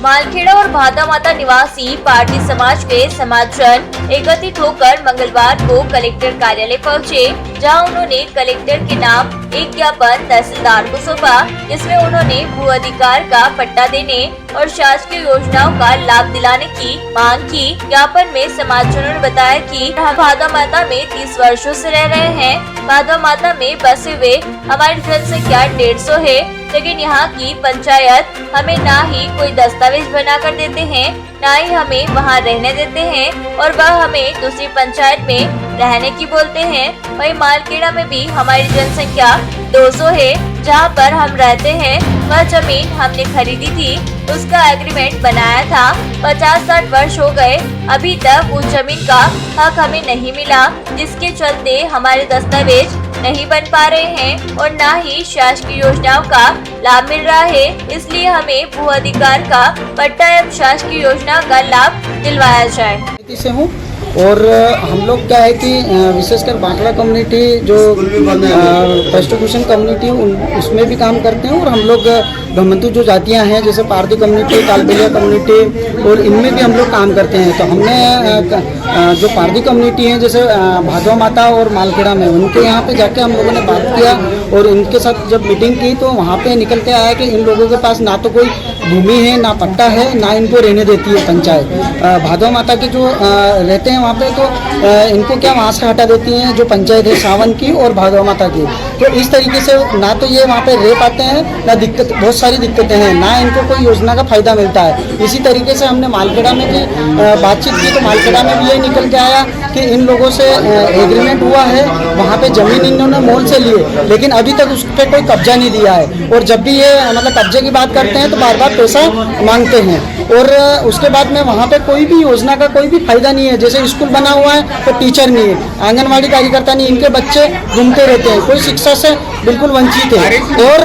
मालखेड़ा और भादा माता निवासी पारधी समाज के समाजजन एकत्रित होकर मंगलवार को कलेक्टर कार्यालय पहुंचे, जहां उन्होंने कलेक्टर के नाम एक ज्ञापन तहसीलदार को सौंपा, जिसमें उन्होंने भू अधिकार का पट्टा देने और शासकीय योजनाओं का लाभ दिलाने की मांग की। ज्ञापन में समाजजनों ने बताया कि भादा माता में 30 वर्षों से रह रहे हैं। भादा माता में बसे हुए हमारी जनसंख्या 150 है, लेकिन यहाँ की पंचायत हमें ना ही कोई दस्तावेज बना कर देते हैं, ना ही हमें वहाँ रहने देते हैं और वह हमें दूसरी पंचायत में रहने की बोलते हैं। वही मालखेड़ा में भी हमारी जनसंख्या 200 है, जहाँ पर हम रहते हैं। वह जमीन हमने खरीदी थी, उसका एग्रीमेंट बनाया था। 50-60 वर्ष हो गए, अभी तक उस जमीन का हक हमें नहीं मिला, जिसके चलते हमारे दस्तावेज नहीं बन पा रहे हैं और ना ही शासकीय योजनाओं का लाभ मिल रहा है। इसलिए हमें भू अधिकार का पट्टा एवं शासकीय योजना का लाभ दिलवाया जाए। से हूँ और हम लोग क्या है कि विशेषकर बांकड़ा कम्युनिटी जो प्रोस्टिट्यूशन कम्युनिटी उसमें भी काम करते हैं और हम लोग घमंतु जो जातियां हैं जैसे पारधी कम्युनिटी, कालबेलिया कम्युनिटी और इनमें भी हम लोग काम करते हैं। तो हमने जो पारधी कम्युनिटी है जैसे भादवा माता और मालखेड़ा में, उनके यहाँ पे जाके हम लोगों ने बात किया और इनके साथ जब मीटिंग की तो वहाँ पे निकल के आया कि इन लोगों के पास ना तो कोई भूमि है, ना पट्टा है, ना इनको रहने देती है पंचायत। भादवा माता के जो रहते हैं वहाँ पे तो इनको क्या वहाँ से हटा देती हैं जो पंचायत है सावन की और भादवा माता की। तो इस तरीके से ना तो ये वहाँ पे रह पाते हैं, ना दिक्कत, बहुत सारी दिक्कतें हैं, ना इनको कोई योजना का फायदा मिलता है। इसी तरीके से हमने मालखेड़ा में भी बातचीत की तो मालखेड़ा में भी ये निकल के आया कि इन लोगों से एग्रीमेंट हुआ है, वहाँ पे जमीन इन्होंने मोल से लिए, लेकिन अभी तक उस पर कोई कब्जा नहीं दिया है। और जब भी ये मतलब कब्जे की बात करते हैं तो बार बार पैसा मांगते हैं और उसके बाद में वहाँ पे कोई भी योजना का कोई भी फायदा नहीं है। जैसे स्कूल बना हुआ है तो टीचर नहीं है, आंगनवाड़ी कार्यकर्ता नहीं, इनके बच्चे घूमते रहते हैं, कोई शिक्षा से बिल्कुल वंचित है। और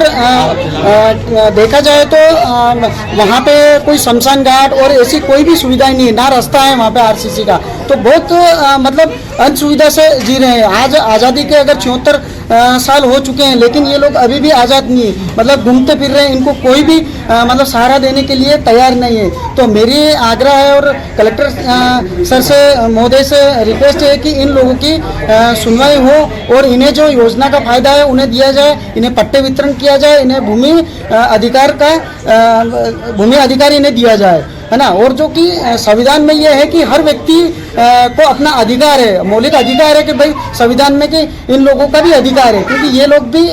देखा जाए तो वहाँ पे कोई शमशान घाट और ऐसी कोई भी सुविधा नहीं है, ना रास्ता है वहाँ पे आरसीसी का। तो बहुत मतलब असुविधा से जी रहे हैं। आज आज़ादी के अगर 74 साल हो चुके हैं, लेकिन ये लोग अभी भी आज़ाद नहीं है, मतलब घूमते फिर रहे हैं। इनको कोई भी मतलब सहारा देने के लिए तैयार नहीं है। तो मेरी आग्रह है और कलेक्टर सर से, महोदय से रिक्वेस्ट है कि इन लोगों की सुनवाई हो और इन्हें जो योजना का फायदा है उन्हें दिया जाए, इन्हें पट्टे वितरण किया जाए, इन्हें भूमि अधिकार इन्हें दिया जाए, है ना। और जो कि संविधान में ये है कि हर व्यक्ति को अपना अधिकार है, मौलिक अधिकार है कि भाई संविधान में कि इन लोगों का भी अधिकार है, क्योंकि ये लोग भी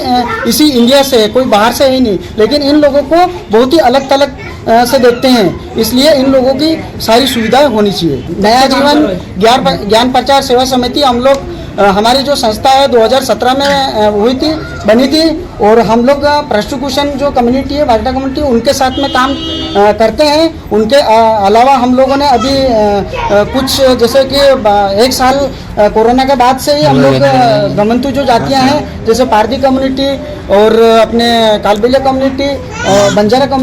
इसी इंडिया से है, कोई बाहर से ही नहीं, लेकिन इन लोगों को बहुत ही अलग थलग से देखते हैं। इसलिए इन लोगों की सारी सुविधाएं होनी चाहिए। नया जीवन ज्ञान प्रचार सेवा समिति हम लोग हमारी जो संस्था है 2017 में बनी थी और हम लोग प्रोस्टिट्यूशन जो कम्युनिटी है, भागड़ा कम्युनिटी, उनके साथ में काम करते हैं। उनके अलावा हम लोगों ने अभी कुछ जैसे कि 1 साल कोरोना के बाद से ही हम लोग घमंतु जो जातियां हैं जैसे पारधी कम्युनिटी और अपने कालबेलिया कम्युनिटी और बंजारा कम्युनिटी